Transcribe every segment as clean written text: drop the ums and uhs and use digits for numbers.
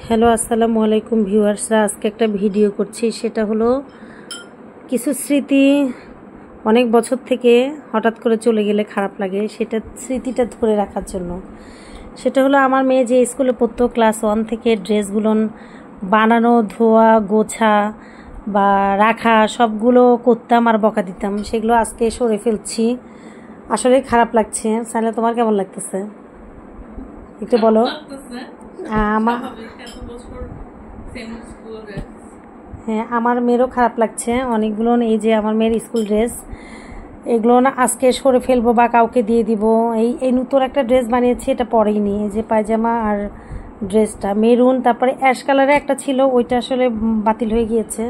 Hello আসসালামু আলাইকুম ভিউয়ার্সরা, আজকে একটা ভিডিও করছি। সেটা হলো কিছু স্মৃতি অনেক বছর থেকে হঠাৎ করে চলে গেলে খারাপ লাগে, সেটা স্মৃতিটা ধরে রাখার জন্য। সেটা হলো আমার মেয়ে যে স্কুলে পড়তো, ক্লাস 1 থেকে ড্রেসগুলো বানানো, ধোয়া, গোছা বা রাখা সবগুলো করতাম আর বকা দিতাম। সেগুলো আজকে সরে ফেলছি, আসলে খারাপ লাগছে। সাইলা, তোমার কেমন লাগতেছে একটু বলো। হ্যাঁ, আমার মেয়েরও খারাপ লাগছে অনেকগুলো। এই যে আমার মেয়ের স্কুল ড্রেস, এগুলো না আজকে সরে ফেলবো বা কাউকে দিয়ে দিব। এই নতুন একটা ড্রেস বানিয়েছি, এটা পরেইনি। এই যে পায়জামা আর ড্রেসটা মেরুন, তারপরে অ্যাশ কালারে একটা ছিল, ওইটা আসলে বাতিল হয়ে গিয়েছে।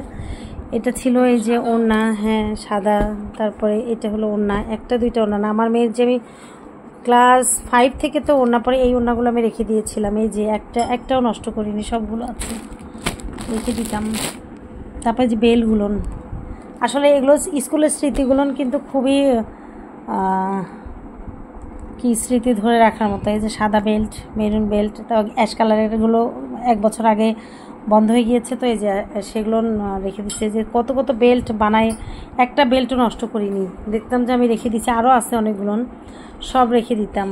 এটা ছিল এই যে ওড়না, হ্যাঁ সাদা। তারপরে এটা হলো ওড়না, একটা দুইটা ওড়না না, আমার মেয়ের যে আমি ক্লাস 5 থেকে তো ওড়না পরে, এই ওড়নাগুলো আমি রেখে দিয়েছিলাম। এই যে একটাও নষ্ট করিনি, সবগুলো আছে, রেখে দিতাম। তারপরে যে বেলগুলো, আসলে এগুলো স্কুলের স্মৃতিগুলো কিন্তু খুবই কি স্মৃতি ধরে রাখার মতো। এই যে সাদা বেল্ট, মেরুন বেল্ট, অ্যাশ কালারেরগুলো 1 বছর আগে বন্ধ হয়ে গিয়েছে, তো এই যে সেগুলো রেখে দিচ্ছে। যে কত কত বেল্ট বানায়, একটা বেল্টও নষ্ট করিনি। দেখতাম যে আমি রেখে দিচ্ছি, আরও আছে অনেকগুলো, সব রেখে দিতাম।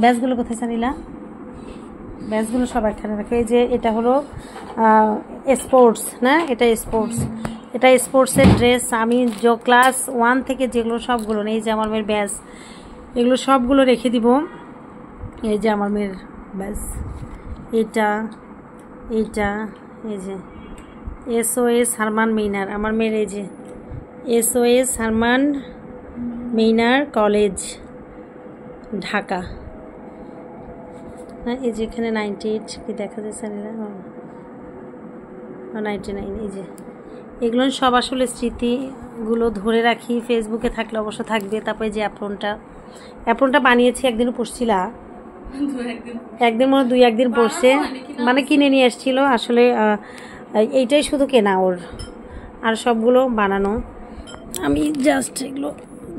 ব্যাসগুলো কোথায় জানিলা? ব্যাসগুলো সব একখানে রাখে। এই যে এটা হলো স্পোর্টস না, এটা স্পোর্টস, এটা স্পোর্টসের ড্রেস। আমি ক্লাস 1 থেকে যেগুলো সবগুলো, এই যে আমার মেয়ের ব্যাস, এগুলো সবগুলো রেখে দিব। এই যে আমার মেয়ের ব্যাস, এটা এই যে SOS হারমান মেইনার, আমার মেয়ের এই যে SOS হারমান মেইনার কলেজ, ঢাকা। হ্যাঁ, এই যে এখানে 98 কি দেখা যাচ্ছে না, 99। এই যে এগুলো সব আসলে স্মৃতিগুলো ধরে রাখি। ফেসবুকে থাকলে অবশ্য থাকবে। তারপরে যে অ্যাপ্রনটা বানিয়েছি, একদিনও পড়ছিলা, একদিন মনে 2-1 দিন পড়ছে, মানে কিনে নিয়ে আসছিল। আসলে এইটাই শুধু কেনা ওর, আর সবগুলো বানানো। আমি জাস্ট এগুলো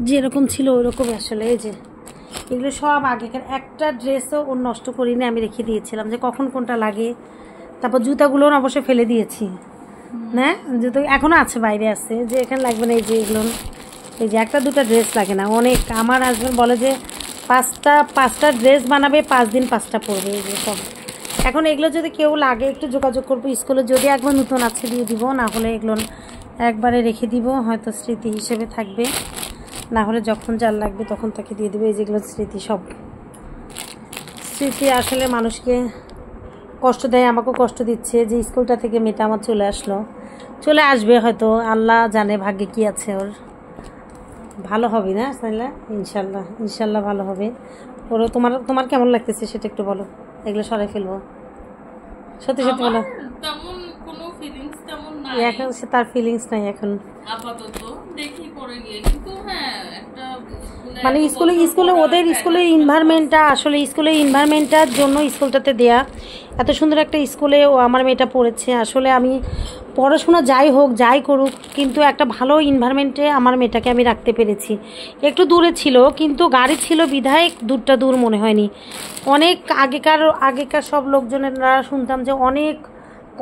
যেরকম ছিল ওইরকমই আসলে। এই যে এগুলো সব আগেকার, একটা ড্রেসও ওর নষ্ট করিনি, আমি রেখে দিয়েছিলাম যে কখন কোনটা লাগে। তারপর জুতাগুলো অবশ্যই ফেলে দিয়েছি, না জুতো এখনও আছে, বাইরে আছে, যে এখানে লাগবে না। এই যে এগুলো, এই যে 1-2টা ড্রেস লাগে না, অনেক। আমার হাজব্যান্ড বলে যে 5টা ড্রেস বানাবে, 5 দিন 5টা পরবে। এই যে সব এখন এগুলো যদি কেউ লাগে একটু যোগাযোগ করবো স্কুলে, যদি একবার নতুন আছে দিয়ে দিব, না হলে এগুলো একবারে রেখে দিব, হয়তো স্মৃতি হিসেবে থাকবে। না হলে যখন যার লাগবে তখন তাকে দিয়ে দেবে। এই যেগুলো স্মৃতি, সব স্মৃতি আসলে মানুষকে কষ্ট দেয়, আমাকেও কষ্ট দিচ্ছে। যে স্কুলটা থেকে মেয়েটা আমার চলে আসবে হয়তো, আল্লাহ জানে ভাগ্যে কি আছে ওর। ভালো হবে না সাইলা? ইনশাল্লাহ ভালো হবে ওরও। তোমার কেমন লাগতেছে সেটা একটু বলো। এগুলো সরাই ফেলবো, সত্যি সত্যি বলো। এখন তার ফিলিংস নাই এখন আপাতত, দেখি পরে গিয়ে। কিন্তু হ্যাঁ, একটা মানে স্কুলে ওদের স্কুলের ইনভায়রনমেন্টটা, আসলে স্কুলের ইনভায়রনমেন্টটার জন্য স্কুলটাতে দেয়া। এত সুন্দর একটা স্কুলে ও আমার মেয়েটা পড়েছে। আসলে আমি পড়াশোনা যাই হোক যাই করুক, কিন্তু একটা ভালো ইনভায়রনমেন্টে আমার মেয়েটাকে আমি রাখতে পেরেছি। একটু দূরে ছিল, কিন্তু গাড়ি ছিল বিধায় দূর মনে হয়নি। অনেক আগেকার সব লোকজনেরা শুনতাম যে অনেক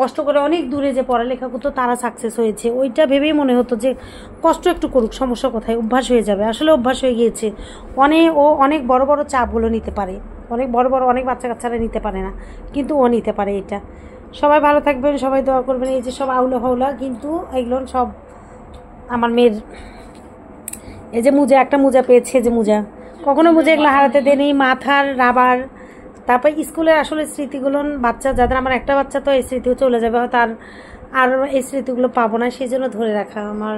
কষ্ট করে অনেক দূরে যে পড়ালেখা করতো তারা সাকসেস হয়েছে। ওইটা ভেবেই মনে হতো যে কষ্ট একটু করুক, সমস্যা কোথায়, অভ্যাস হয়ে যাবে। আসলে অভ্যাস হয়ে গিয়েছে। অনেক বড় বড় চাপগুলো নিতে পারে, অনেক বাচ্চা কাচ্চারা নিতে পারে না, কিন্তু ও নিতে পারে এটা। সবাই ভালো থাকবেন, সবাই দোয়া করবেন। এই যে সব আউলা হাউলা, কিন্তু এগুলো সব আমার মেয়ের। এই যে একটা মোজা পেয়েছে, যে কখনো মোজা এগুলো হারাতে দেয়নি, মাথার রাবার। তারপর স্কুলের আসলে স্মৃতিগুলো, যাদের, আমার একটা বাচ্চা তো এই স্মৃতিও চলে যাবে হয়তো, আর এই স্মৃতিগুলো পাবো না, সেই জন্য ধরে রাখা আমার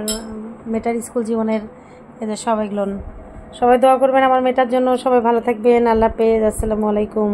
মেয়েটার স্কুল জীবনের। এদের সব এগুলো, সবাই দোয়া করবেন আমার মেয়েটার জন্য। সবাই ভালো থাকবেন, আল্লাহ হাফেজ, আসসালামু আলাইকুম।